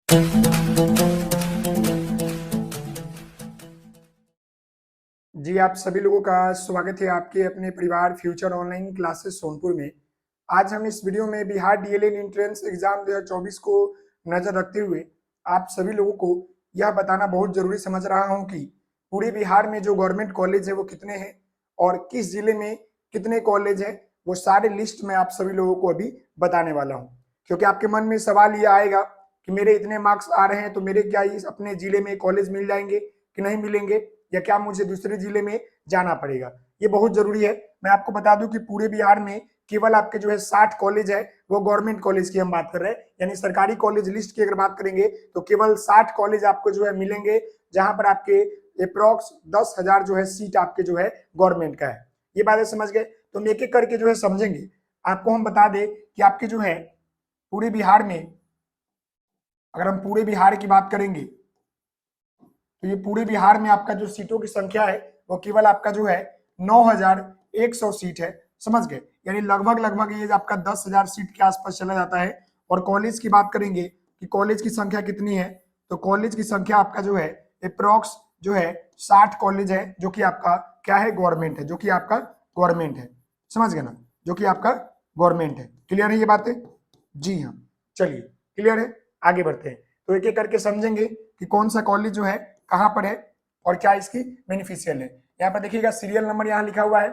जी, आप सभी लोगों का स्वागत है आपके अपने परिवार फ्यूचर ऑनलाइन क्लासेस सोनपुर में। आज हम इस वीडियो में बिहार डीएलएड एंट्रेंस एग्जाम 2024 को नजर रखते हुए आप सभी लोगों को यह बताना बहुत जरूरी समझ रहा हूं कि पूरे बिहार में जो गवर्नमेंट कॉलेज है वो कितने हैं और किस जिले में कितने कॉलेज हैं, वो सारे लिस्ट में आप सभी लोगों को अभी बताने वाला हूँ। क्योंकि आपके मन में सवाल ये आएगा कि मेरे इतने मार्क्स आ रहे हैं तो मेरे क्या इस अपने जिले में कॉलेज मिल जाएंगे कि नहीं मिलेंगे, या क्या मुझे दूसरे जिले में जाना पड़ेगा। ये बहुत जरूरी है। मैं आपको बता दूं कि पूरे बिहार में केवल आपके जो है 60 कॉलेज है, वो गवर्नमेंट कॉलेज की हम बात कर रहे हैं, यानी सरकारी कॉलेज लिस्ट की अगर बात करेंगे तो केवल 60 कॉलेज आपको जो है मिलेंगे, जहां पर आपके अप्रोक्स 10,000 जो है सीट आपके जो है गवर्नमेंट का है। ये बातें समझ गए तो हम एक एक करके जो है समझेंगे। आपको हम बता दें कि आपके जो है पूरे बिहार में, अगर हम पूरे बिहार की बात करेंगे तो ये पूरे बिहार में आपका जो सीटों की संख्या है वो केवल आपका जो है 9,100 सीट है। समझ गए, यानी लगभग लगभग ये आपका 10,000 सीट के आसपास चला जाता है। और कॉलेज की बात करेंगे कि कॉलेज की संख्या कितनी है, तो कॉलेज की संख्या आपका जो है अप्रोक्स जो है 60 कॉलेज है, जो कि आपका क्या है, गवर्नमेंट है, जो कि आपका गवर्नमेंट है। समझ गए ना, जो कि आपका गवर्नमेंट है। क्लियर है ये बातें? जी हाँ, चलिए क्लियर है, आगे बढ़ते हैं। तो एक एक करके समझेंगे कि कौन सा कॉलेज जो है कहां पर है और क्या इसकी बेनिफिशियल है। यहाँ पर देखिएगा सीरियल नंबर यहाँ लिखा हुआ है,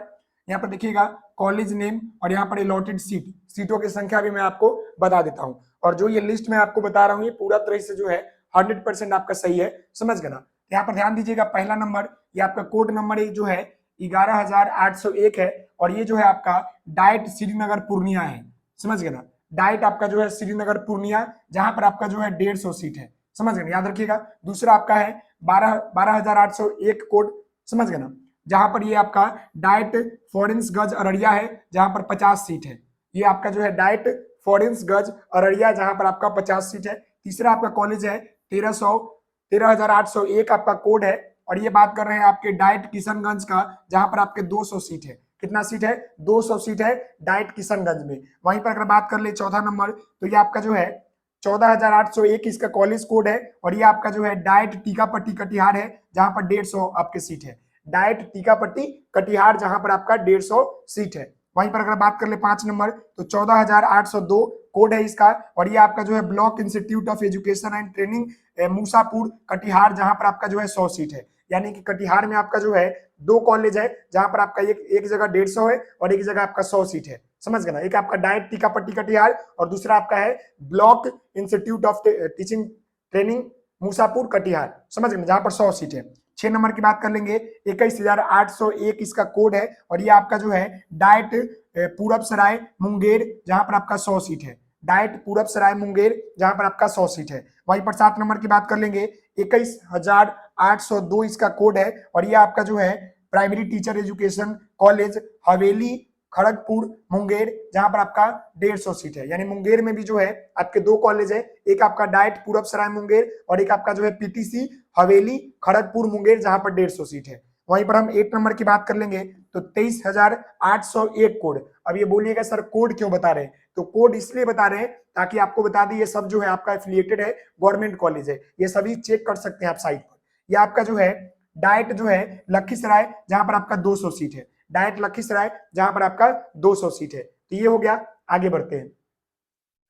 यहाँ पर देखिएगा कॉलेज नेम, और यहाँ पर अलॉटेड सीटों की संख्या भी मैं आपको बता देता हूँ। और जो ये लिस्ट मैं आपको बता रहा हूँ ये पूरा तरह से जो है 100% आपका सही है। समझ गए ना। यहाँ पर ध्यान दीजिएगा, पहला नंबर ये आपका कोड नंबर जो है 11,801 है, और ये जो है आपका डाइट श्रीनगर पूर्णिया है। समझ गए ना, डाइट आपका जो है श्रीनगर पूर्णिया, जहां पर आपका जो है 150 सीट है। समझ गए, याद रखिएगा। दूसरा आपका है 12,801 कोड। समझ गए ना, जहां पर ये आपका डाइट फॉरेंस अररिया है, जहां पर 50 सीट है। ये आपका जो है डाइट फॉरेंस अररिया, जहां पर आपका 50 सीट है। तीसरा आपका कॉलेज है 13,801 आपका कोड है, और ये बात कर रहे हैं आपके डाइट किशनगंज का, जहां पर आपके 200 सीट है। कितना सीट है? 200 सीट है डाइट किशनगंज में। वहीं पर अगर बात कर ले चौथा नंबर, तो ये आपका जो है 14,801 इसका कॉलेज कोड है, और ये आपका जो है डाइट टीकापट्टी कटिहार है, जहां पर 150 आपके सीट है। डाइट टीकापट्टी कटिहार, जहां पर आपका 150 सीट है। वहीं पर अगर बात कर ले 5 नंबर, तो 14,802 कोड है इसका, और ये आपका जो है block institute of education and training Musapur Katihar, जहां पर आपका जो है 100 सीट है। यानी कि कटिहार में आपका जो है 2 कॉलेज है, जहां पर आपका एक जगह 150 है और एक जगह आपका 100 सीट है। समझ गए ना, एक आपका डाइट टीकापट्टी कटिहार और दूसरा आपका है block institute of teaching training Musapur Katihar. समझ गए, जहां पर 100 सीट है। 6 नंबर की बात कर लेंगे, 21,801 इसका कोड है, और ये आपका जो है डाइट पूरब सराय मुंगेर, जहां पर आपका 100 सीट है। डाइट पूरब सराय मुंगेर, जहां पर आपका 100 सीट है। वहीं पर 7 नंबर की बात कर लेंगे, 21,802 इसका कोड है, और ये आपका जो है primary teacher education college Haveli Kharagpur Munger, जहां पर आपका 150 सीट है। यानी मुंगेर में भी जो है आपके 2 कॉलेज है, एक आपका डाइट पूरब सराय मुंगेर और एक आपका जो है पीटीसी हवेली खड़गपुर मुंगेर, जहां पर 150 सीट है। वहीं पर हम 8 नंबर की बात कर लेंगे, तो 23,801 कोड। अब ये बोलिएगा सर कोड क्यों बता रहे हैं, तो कोड इसलिए बता रहे हैं ताकि आपको बता दें ये सब जो है आपका एफिलिएटेड है, गवर्नमेंट कॉलेज है, ये सभी चेक कर सकते हैं आप साइट पर। ये आपका जो है डाइट जो है लखीसराय, जहां पर आपका 200 सीट है। डाइट लखीसराय, जहां पर आपका 200 सीट है। तो ये हो गया। आगे बढ़ते हैं।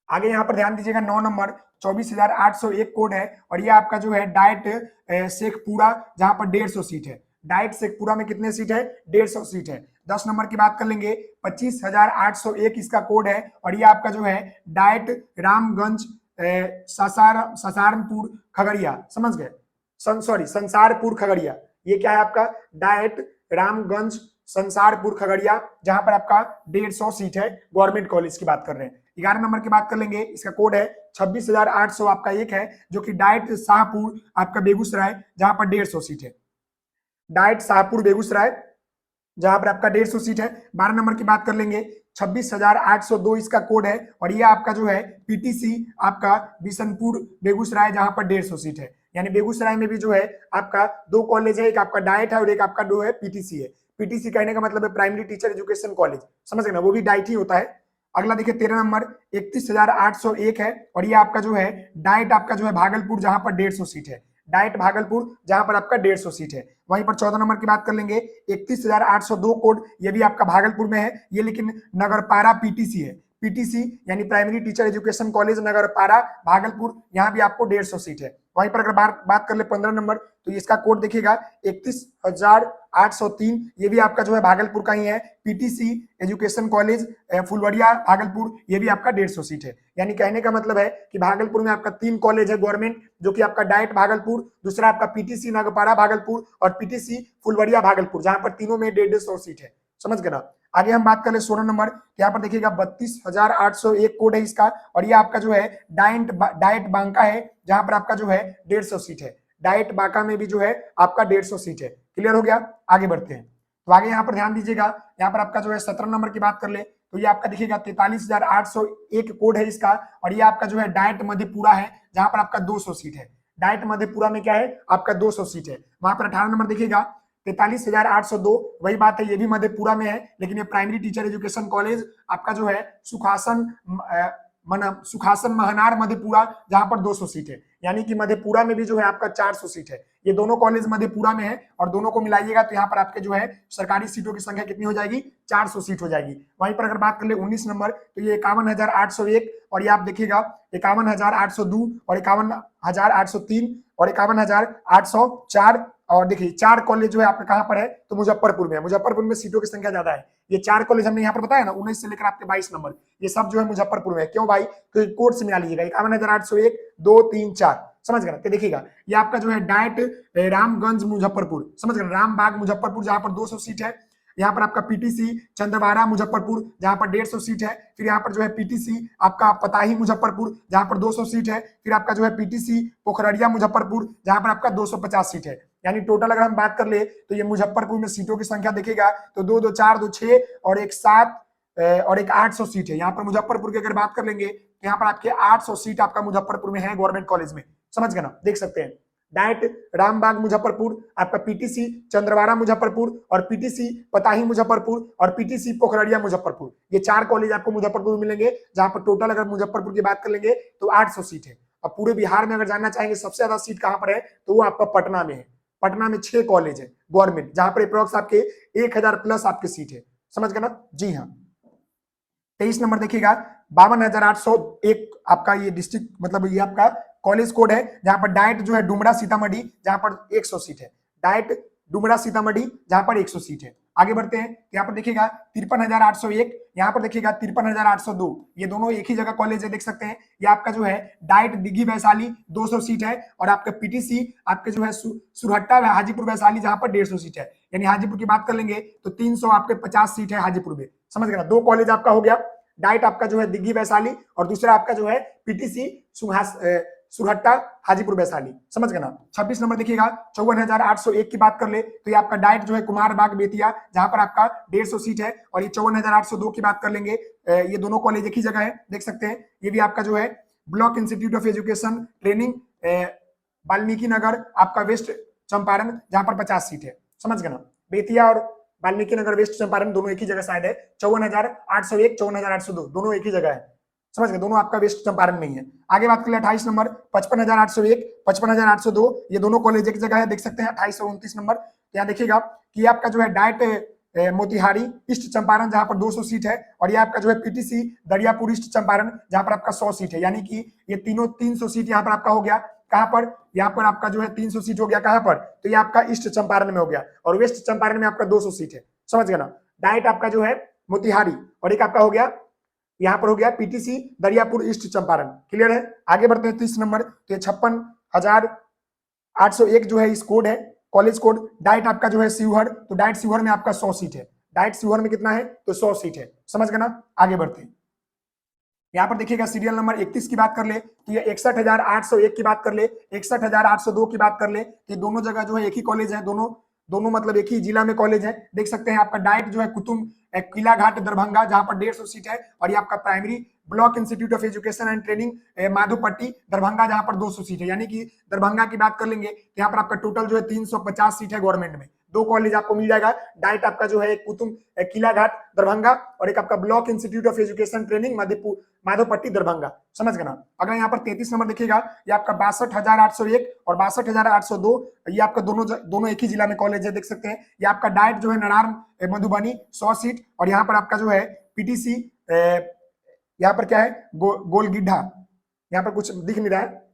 आगे यहाँ पर ध्यान दीजिएगा, 9 नंबर 24,801 कोड है, और ये आपका जो है डाइट शेखपुरा, जहां पर 150 सीट है। डाइट शेखपुरा में कितने सीट है? 150 सीट है। 10 नंबर की बात कर लेंगे, 25,801 इसका कोड है, और ये आपका जो है डाइट रामगंज ससारनपुर खगड़िया। समझ गए, सॉरी संसारपुर खगड़िया। ये क्या है आपका? डाइट रामगंज संसारपुर खगड़िया, जहां पर आपका 150 सीट है। गवर्नमेंट कॉलेज की बात कर रहे हैं। 11 नंबर की बात कर लेंगे, इसका कोड है 26,800 आपका एक है, जो कि डाइट शाहपुर आपका बेगूसराय, जहां पर 150 सीट है। डाइट शाहपुर बेगूसराय, जहां पर आपका 150 सीट है। 12 नंबर की बात कर लेंगे, 26,802 इसका कोड है, और ये आपका जो है पीटीसी आपका बिशनपुर बेगूसराय, जहां पर 150 सीट है। यानी बेगूसराय में भी जो है आपका 2 कॉलेज है, एक आपका डाइट है और एक आपका जो है पीटीसी है। पीटीसी कहने का मतलब है प्राइमरी टीचर एजुकेशन कॉलेज। समझ गए ना, वो भी डाइट ही होता है। अगला देखिए 13 नंबर 31,801 है और ये आपका जो है डाइट आपका जो है भागलपुर, जहां पर 150 सीट है। डाइट भागलपुर जहां पर आपका 150 सीट है। वहीं पर 14 नंबर की बात कर लेंगे 31,802 कोड, ये भी आपका भागलपुर में है, ये लेकिन नगरपारा पीटीसी है। पीटीसी यानी primary teacher education college Nagarpara Bhagalpur, यहाँ भी आपको 150 सीट है। वहीं पर अगर बात कर ले 15 नंबर, तो इसका कोड देखिएगा 31,803, ये भी आपका जो है भागलपुर का ही है। PTC education college Phulwaria Bhagalpur, ये भी आपका 150 सीट है। यानी कहने का मतलब है कि भागलपुर में आपका 3 कॉलेज है गवर्नमेंट, जो कि आपका डाइट भागलपुर, दूसरा आपका पीटीसी नगरपारा भागलपुर और पीटीसी फुलवरिया भागलपुर, जहां पर तीनों में 150 सीट है। समझ गए ना। आगे हम बात कर ले 16 नंबर, यहाँ पर देखिएगा 32,801 कोड है इसका और ये आपका जो है डाइट बांका है, जहां पर आपका जो है 150 सीट है। डाइट बांका में भी जो है आपका 150 सीट है। क्लियर हो गया। आगे बढ़ते हैं, तो आगे यहाँ पर ध्यान दीजिएगा, यहाँ पर आपका जो है 17 नंबर की बात कर ले, तो ये आपका देखिएगा 43,801 कोड है इसका और ये आपका जो है डाइट मधेपुरा है, जहां पर आपका 200 सीट है। डाइट मधेपुरा में क्या है आपका 200 सीट है। वहां पर 18 नंबर देखिएगा 43,802, वही बात है, ये भी मधेपुरा में है, लेकिन ये प्राइमरी टीचर एजुकेशन कॉलेज आपका जो है सुखासन महनार मधेपुरा, जहां पर 200 सीट है। यानी कि मधेपुरा में भी जो है आपका 400 सीट है। ये दोनों कॉलेज मधेपुरा में है और दोनों को मिलाइएगा तो यहाँ पर आपके जो है सरकारी सीटों की संख्या कितनी हो जाएगी, 400 सीट हो जाएगी। वहीं पर अगर बात कर ले 19 नंबर, तो ये 51,801 और ये आप देखिएगा 51,802 और 51,803 और 51,804 और देखिए 4 कॉलेज जो है आपका कहां पर है, तो मुजफ्फरपुर में है। मुजफ्फरपुर में सीटों की संख्या ज्यादा है। ये 4 कॉलेज हमने यहाँ पर बताया ना 19 से लेकर आपके 22 नंबर, ये सब जो है मुजफ्फरपुर में है। क्यों भाई, क्योंकि कोड से मिला लीजिएगा 51,801 2 3 4, समझ गए। तो देखिएगा ये आपका जो है डाइट रामगंज मुजफ्फरपुर, समझ गए, रामबाग मुजफ्फरपुर, जहां पर 200 सीट है। यहाँ पर आपका पीटीसी चंद्रवाड़ा मुजफ्फरपुर, जहां पर 150 सीट है। फिर यहाँ पर जो है पीटीसी आपका पताही मुजफ्फरपुर, जहां पर 200 सीट है। फिर आपका जो है पीटीसी पोखररिया मुजफ्फरपुर, जहां पर आपका 250 सीट है। यानी टोटल अगर हम बात कर ले तो ये मुजफ्फरपुर में सीटों की संख्या देखेगा तो 2 2 4 2 6 और 1 7 और 1 800 सीट है। यहाँ पर मुजफ्फरपुर की अगर बात कर लेंगे तो यहाँ पर आपके 800 सीट आपका मुजफ्फरपुर में है गवर्नमेंट कॉलेज में, समझ गए ना। देख सकते हैं डाइट रामबाग मुजफ्फरपुर, आपका पीटीसी चंद्रवाड़ा मुजफ्फरपुर और पीटीसी पताही मुजफ्फरपुर और पीटीसी पोखररिया मुजफ्फरपुर, ये 4 कॉलेज आपको मुजफ्फरपुर में मिलेंगे, जहां पर टोटल अगर मुजफ्फरपुर की बात कर लेंगे तो 800 सीट है। अब पूरे बिहार में अगर जानना चाहेंगे सबसे ज्यादा सीट कहां पर है, तो वो आपका पटना में है। पटना में 6 कॉलेज है गवर्नमेंट, जहां पर अप्रोक्स आपके 1000 प्लस आपके सीट है, समझ गए ना। जी हाँ। 23 नंबर देखिएगा 52,801 आपका ये डिस्ट्रिक्ट मतलब ये आपका कॉलेज कोड है, जहां पर डाइट जो है डुमरा सीतामढ़ी, जहां पर 100 सीट है। डाइट डुमरा सीतामढ़ी, जहां पर 100 सीट है। आगे बढ़ते हैं, यहाँ पर देखिएगा 53,801, यहाँ पर देखिएगा 53,802, ये दोनों एक ही जगह कॉलेज है, देख सकते हैं। ये आपका जो है डाइट दिग्गी वैशाली 200 सीट है और आपका पीटीसी आपके जो है सुरहट्टा हाजीपुर वैशाली, जहां पर 150 सीट है। यानी हाजीपुर की बात कर लेंगे तो 300 आपके 50 सीट है हाजीपुर में, समझ गए ना। 2 कॉलेज आपका हो गया, डाइट आपका जो है दिग्गी वैशाली और दूसरा आपका जो है पीटीसी सुरहट्टा हाजीपुर वैशाली, समझ गए ना। 26 नंबर देखिएगा 54,801 की बात कर ले तो ये आपका डाइट जो है कुमार बाग बेतिया, जहां पर आपका 150 सीट है। और ये 54,802 की बात कर लेंगे, ये दोनों कॉलेज एक ही जगह है, देख सकते हैं। ये भी आपका जो है block institute of education training Valmiki Nagar आपका वेस्ट चंपारण, जहां पर 50 सीट है, समझ गए ना। बेतिया और वाल्मीकि नगर वेस्ट चंपारण दोनों एक ही जगह शायद है। 54,801 54,802 दोनों एक ही जगह है, समझ गए, दोनों आपका वेस्ट चंपारण में ही है। आगे बात कर ले 28 नंबर 55,801 55,802, ये दोनों कॉलेज एक जगह है, देख सकते हैं। 28 और 29 नंबर यहाँ देखिएगा कि आपका जो है डाइट मोतिहारी ईस्ट चंपारण, जहां पर 200 सीट है। और ये आपका जो है पीटीसी दरियापुर ईस्ट चंपारण, जहां पर आपका 100 सीट है। यानी कि ये तीनों 300 सीट यहाँ पर आपका हो गया। कहां पर, यहाँ पर आपका जो है 300 सीट हो गया, कहां पर, तो ये आपका ईस्ट चंपारण में हो गया और वेस्ट चंपारण में आपका 200 सीट है, समझ गए ना। डाइट आपका जो है मोतिहारी और एक आपका हो गया यहाँ पर हो गया PTC Dariyapur east Champaran, clear है। आगे बढ़ते हैं 30 नंबर, तो ये 56,801 जो है इस कोड है, कॉलेज कोड। डाइट आपका जो है शिवहर, तो डाइट शिवहर में आपका 100 सीट है। डाइट शिवहर में कितना है, तो 100 सीट है, समझ गए ना। आगे बढ़ते हैं, यहाँ पर देखिएगा सीरियल नंबर 31 की बात कर ले तो ये 61,801 की बात कर ले, 61,802 की बात कर ले, ये दोनों जगह जो है एक ही कॉलेज है, दोनों मतलब एक ही जिला में कॉलेज है, देख सकते हैं। आपका डाइट जो है कुतुम किला घाट दरभंगा, जहां पर 150 सीट है। और ये आपका primary block institute of education and training Madhopatti Darbhanga, जहां पर 200 सीट है। यानी कि दरभंगा की बात कर लेंगे तो यहाँ पर आपका टोटल जो है 350 सीट है गवर्नमेंट में, दो कॉलेज आपको मिल जाएगा। डाइट आपका जो है कुतुब किला घाट दरभंगा और एक आपका block institute of education training Madhopatti Darbhanga, समझ गए ना। अगर यहाँ पर 33 नंबर देखिएगा, ये आपका 62,801 और 62,802, ये आपका दोनों एक ही जिला में कॉलेज है, देख सकते हैं। ये आपका डाइट जो है नरार मधुबनी 100 सीट, और यहाँ पर आपका जो है पीटीसी यहाँ पर क्या है गोलगिड्ढा, यहाँ पर कुछ दिख नहीं रहा है,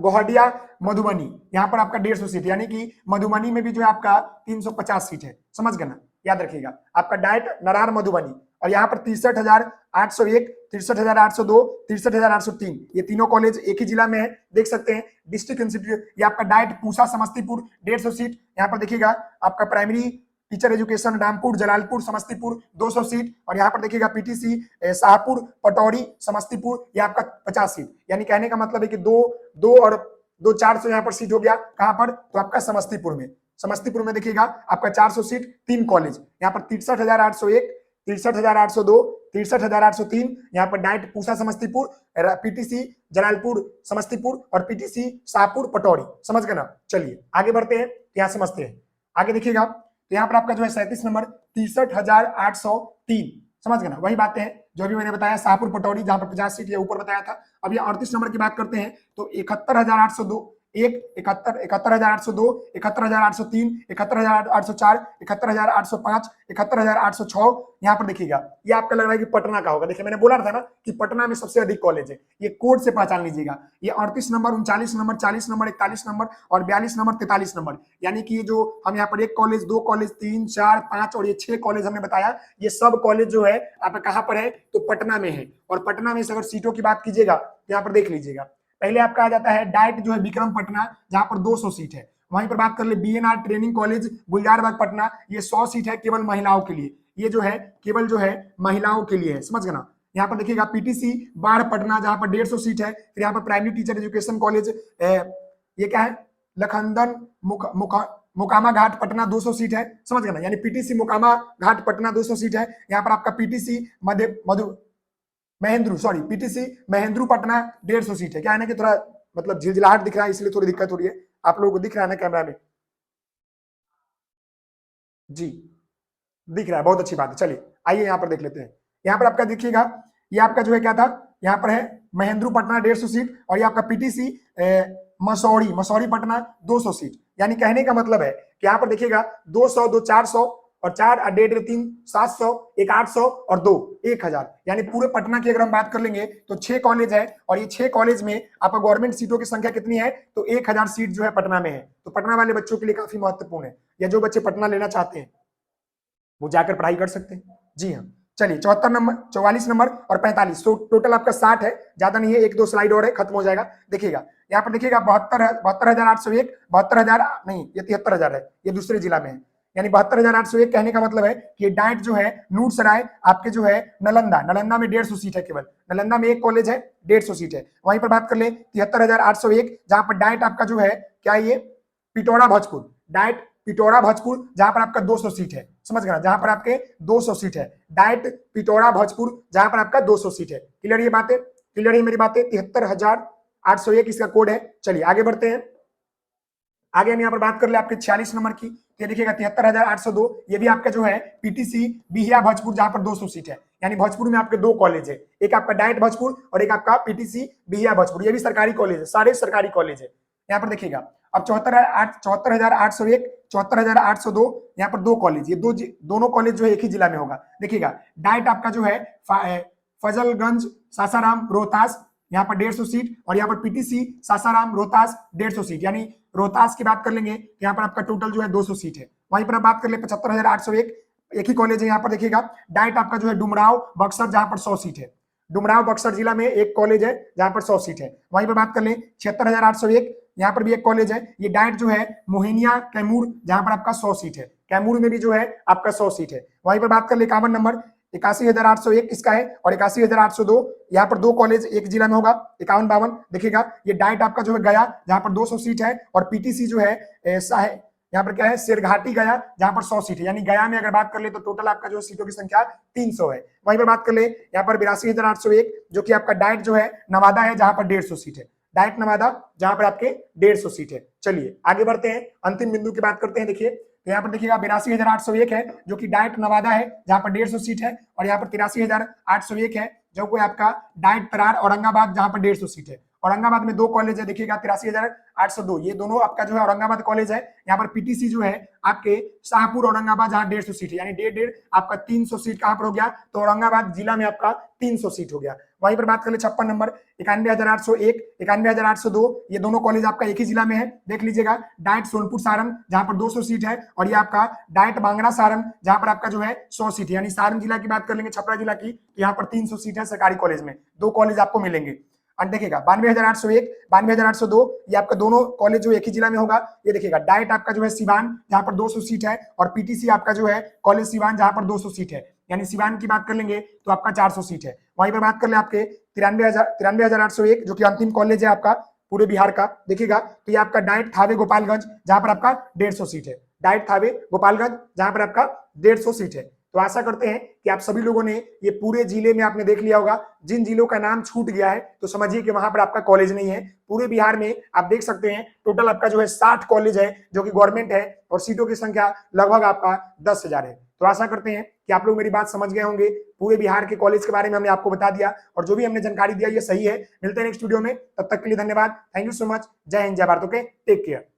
गोहाडिया मधुबनी, यहाँ पर आपका 150 सीट, यानी कि मधुबनी में भी जो है आपका 350 सीट है, समझ गए ना, याद रखिएगा। आपका डाइट नरार मधुबनी, और यहाँ पर 63,801, 63,802, 63,803, ये तीनों कॉलेज एक ही जिला में है, देख सकते हैं। डिस्ट्रिक्ट इंस्टीट्यूट, ये आपका डाइट पूसा समस्तीपुर 150 सीट, यहाँ पर देखिएगा आपका primary teacher education Rampur Jalalpur Samastipur 200 seat, और यहाँ पर देखिएगा पीटीसी शाहपुर पटौरी समस्तीपुर, ये आपका 50 सीट, यानी कहने का मतलब है कि दो और 400 यहाँ पर सीट हो गया, कहाँ पर, तो आपका समस्तीपुर में देखिएगा आपका 400 सीट, 3 कॉलेज, यहाँ पर 63,801, 63,802, 63,803, यहाँ पर डाइट पूसा समस्तीपुर, पीटीसी जलालपुर समस्तीपुर और पीटीसी शाहपुर पटौरी, समझ गए ना। चलिए आगे बढ़ते हैं, यहाँ समझते हैं। आगे देखिएगा तो यहाँ पर आपका जो है 37 नंबर 63,803, समझ गए ना, वही बातें हैं जो भी मैंने बताया, शाहपुर पटौरी जहां पर 50 सीट है ऊपर बताया था। अब ये 38 नंबर की बात करते हैं तो 71,802, 71,802, 71,803, 71,804, 71,805, 71,806, यहाँ पर देखिएगा ये आपका लग रहा है कि पटना का होगा। देखिए मैंने बोला था ना कि पटना में सबसे अधिक कॉलेज है, ये कोड से पहचान लीजिएगा। ये 38 नंबर, 39 नंबर, 40 नंबर, 41 नंबर और 42 नंबर, 43 नंबर, यानी कि ये जो हम यहाँ पर 1 कॉलेज, 2 कॉलेज, 3, 4, 5 और ये 6 कॉलेज हमने बताया, ये सब कॉलेज जो है आप कहाँ पर है, तो पटना में है। और पटना में से अगर सीटों की बात कीजिएगा तो यहाँ पर देख लीजिएगा, पहले आपका आ जाता है डाइट जो है विक्रम पटना, जहां पर 200 सीट है। वहीं पर बात कर ले BNR training college Gulzarbagh Patna, ये 100 सीट है केवल महिलाओं के लिए, ये जो है केवल जो है महिलाओं के लिए है, समझ गए ना। यहाँ पर देखिएगा पीटीसी बाढ़ पटना, जहां पर 150 सीट है। फिर यहाँ पर प्राइमरी टीचर एजुकेशन कॉलेज, ये क्या है, लखनदन मोकामा घाट पटना 200 सीट है, समझ गए ना, यानी पीटीसी मोकामा घाट पटना 200 सीट है। यहाँ पर आपका PTC PTC Mahendru Patna 150 seat है। क्या है ना कि थोड़ा मतलब झिलझिलाहट दिख रहा है, इसलिए थोड़ी दिक्कत हो रही है, आप लोगों को दिख रहा है ना कैमरा में, जी दिख रहा है, बहुत अच्छी बात है। चलिए आइए यहाँ पर देख लेते हैं। यहाँ पर आपका देखिएगा, ये आपका जो है क्या था, यहाँ पर है महेंद्रू पटना 150 सीट, और ये आपका पीटीसी मसौरी पटना 200 सीट, यानी कहने का मतलब है कि यहाँ पर देखिएगा 200, 2 400 और 4 1.5 3 700, 1 800 और 2 1000, यानी पूरे पटना की अगर हम बात कर लेंगे तो 6 कॉलेज है, और ये 6 कॉलेज में आपका गवर्नमेंट सीटों की संख्या कितनी है, तो 1000 सीट जो है पटना में है। तो पटना वाले बच्चों के लिए काफी महत्वपूर्ण है, या जो बच्चे पटना लेना चाहते हैं वो जाकर पढ़ाई कर सकते हैं। जी हाँ, चलिए 74 नंबर, 44 नंबर और 45, तो टोटल आपका 60 है, ज्यादा नहीं है, 1-2 स्लाइड और है, खत्म हो जाएगा। देखिएगा यहाँ पर देखिएगा 72,801, 72,000 नहीं, ये 73,000 है, ये दूसरे जिला में है, यानी 72,801। कहने का मतलब है कि डाइट जो है नूरसराय आपके जो है नालंदा में 150 सीट है, केवल नालंदा में 1 कॉलेज है, 150 सीट है। वहीं पर बात कर ले 73,801, जहां पर डाइट आपका जो है क्या, ये पिटौरा भोजपुर, डाइट पिटौरा भोजपुर, जहां पर आपका 200 सीट है, समझ गए ना, जहां पर आपके 200 सीट है, डाइट पिटौरा भोजपुर, जहां पर आपका 200 सीट है। क्लियर ये बातें, क्लियर है मेरी बातें, 73,801 इसका कोड है। चलिए आगे बढ़ते हैं। आगे हम यहाँ पर बात कर ले आपके 46 नंबर की, ये देखिएगा 73,802, ये भी आपका जो है पीटीसी बिहिया भोजपुर, जहां पर 200 सीट है, यानी भोजपुर में आपके 2 कॉलेज है, एक आपका डाइट भोजपुर और एक आपका पीटीसी बिहिया भोजपुर, ये भी सरकारी कॉलेज है, सारे सरकारी कॉलेज है। यहाँ पर देखिएगा अब 74,801, 74,802, यहाँ पर 2 कॉलेज, ये दोनों कॉलेज जो है एक ही जिला में होगा। देखिएगा डाइट आपका जो है फजलगंज सासाराम रोहतास, यहाँ पर 150 सीट, और यहाँ पर पीटीसी सासाराम रोहतास 150 सीट, यानी रोहतास की बात कर लेंगे तो यहाँ पर आपका टोटल जो है 200 सीट है। वहीं पर आप बात कर ले 75,801, एक ही कॉलेज है, यहाँ पर देखिएगा डाइट आपका जो है डुमराव बक्सर, जहां पर 100 सीट है, डुमराव बक्सर जिला में 1 कॉलेज है जहां पर 100 सीट है। वहीं पर बात कर ले 76,801, यहाँ पर भी 1 कॉलेज है, ये डाइट जो है मोहिनिया कैमूर, जहां पर आपका 100 सीट है, कैमूर में भी जो है आपका 100 सीट है। वहीं पर बात कर ले 51 नंबर 81,801 इसका है, और 81,802, यहाँ पर 2 कॉलेज एक जिला में होगा, 51-52। देखिएगा ये डाइट आपका जो है गया, जहां पर 200 सीट है, और पीटीसी जो है यहाँ पर क्या है शेरघाटी गया, जहां पर 100 सीट है, यानी गया में अगर बात कर ले तो टोटल आपका जो सीटों की संख्या 300 है। वहीं पर बात कर ले यहाँ पर 82,801, जो कि आपका डाइट जो है नवादा है, जहां पर 150 सीट है, डाइट नवादा जहां पर आपके 150 सीट है। चलिए आगे बढ़ते हैं, अंतिम बिंदु की बात करते हैं। देखिए तो यहाँ पर देखिएगा 82,801 है जो कि डाइट नवादा है जहां पर 150 सीट है, और यहाँ पर 83,801 है जो कोई आपका डाइट तरार औरंगाबाद जहां पर 150 सीट है। औरंगाबाद में दो कॉलेज है, देखिएगा 83,802, ये दोनों आपका जो है औरंगाबाद कॉलेज है। यहाँ पर पीटीसी जो है आपके शाहपुर औरंगाबाद जहां 150 सीट है, यानी 1.5 आपका 300 सीट कहां पर हो गया, तो औरंगाबाद जिला में आपका 300 सीट हो गया। वहीं पर बात कर ले 56 नंबर 91,801, 91,802, ये दोनों कॉलेज आपका एक ही जिला में है, देख लीजिएगा। डाइट सोनपुर सारण जहां पर 200 सीट है, और ये आपका डाइट बांगड़ा सारण जहां पर आपका जो है 100 सीट है, यानी सारण जिला की बात कर लेंगे, छपरा जिला की, यहाँ पर 300 सीट है सरकारी कॉलेज में, दो कॉलेज आपको मिलेंगे। देखिएगा 92,801, 92,802, ये आपका दोनों कॉलेज जो एक ही जिला में होगा। ये देखिएगा डाइट आपका जो है सिवान जहां पर 200 सीट है, और पीटीसी आपका जो है कॉलेज सिवान जहां पर 200 सीट है, यानी सिवान की बात कर लेंगे तो आपका 400 सीट है। वहीं पर बात कर ले आपके 93,801 जो कि अंतिम कॉलेज है आपका पूरे बिहार का, देखिएगा तो ये आपका डाइट थावे गोपालगंज जहां पर आपका 150 सीट है, डाइट थावे गोपालगंज जहां पर आपका 150 सीट है। तो आशा करते हैं कि आप सभी लोगों ने ये पूरे जिले में आपने देख लिया होगा। जिन जिलों का नाम छूट गया है तो समझिए कि वहां पर आपका कॉलेज नहीं है। पूरे बिहार में आप देख सकते हैं टोटल आपका जो है 60 कॉलेज है जो कि गवर्नमेंट है, और सीटों की संख्या लगभग आपका 10,000 है। तो आशा करते हैं कि आप लोग मेरी बात समझ गए होंगे। पूरे बिहार के कॉलेज के बारे में हमने आपको बता दिया, और जो भी हमने जानकारी दिया ये सही है। मिलते हैं नेक्स्ट वीडियो में, तब तक के लिए धन्यवाद। Thank you so much. जय हिंद, जय भारत। Okay, take care.